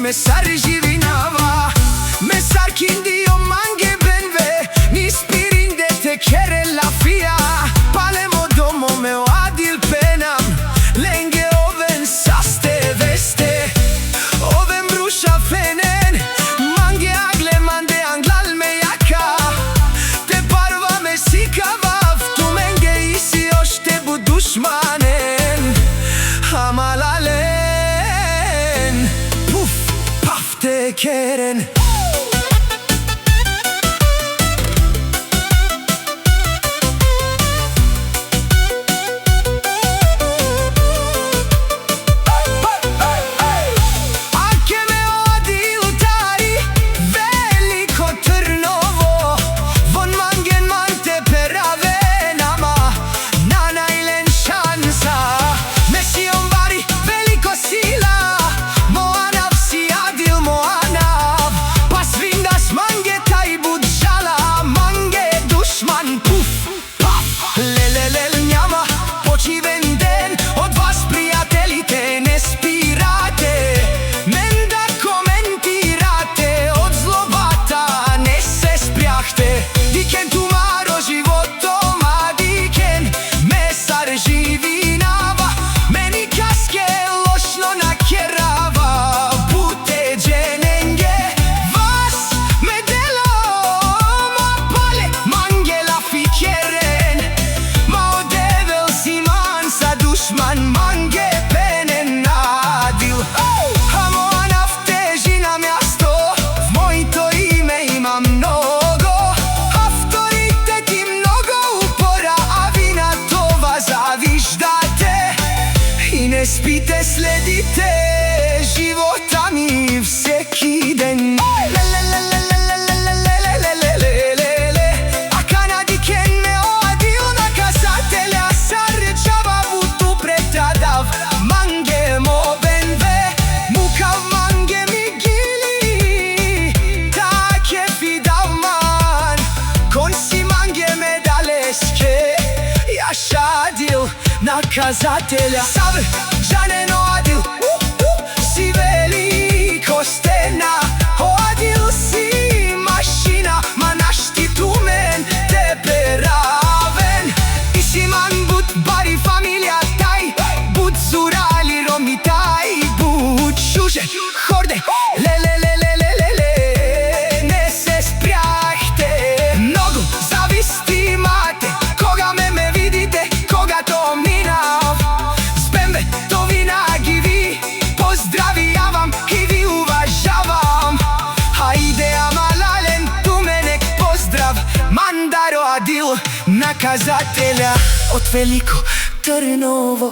Mesar jivinava, mesar kindi o mange benve, ni spirinde te kere la fia, palemo domo me adil penam, lenge oven saste veste, oven brusha fenen, mange agle mande anglal me jaka, te parva me sikava, tu menge isi ošte bu dushmanen, hamalale te quieren. Не спите, следите живота ми всеки ден. А канадикен ме одил наказателя, сарчава буту претадав, манге мо бенве, мукав манге ми гили, таке фидав ман, конси манге ме далеске, яшадил наказателя. Саб жанен одил, си велико стена, одил си машина, ма нашти тумен тебе равен. И си ман буд бари фамилија тај, буд зурали роми тај, буд шуже хорде, лелелелелелеле, не се спряхте, многу зависти имате, кога ме видите, кога то минав, спембе то винаги ви поздравявам и ви уважавам. Хајде амалален, ту мене поздрав, мандаро адил наказателя од Велико Трново.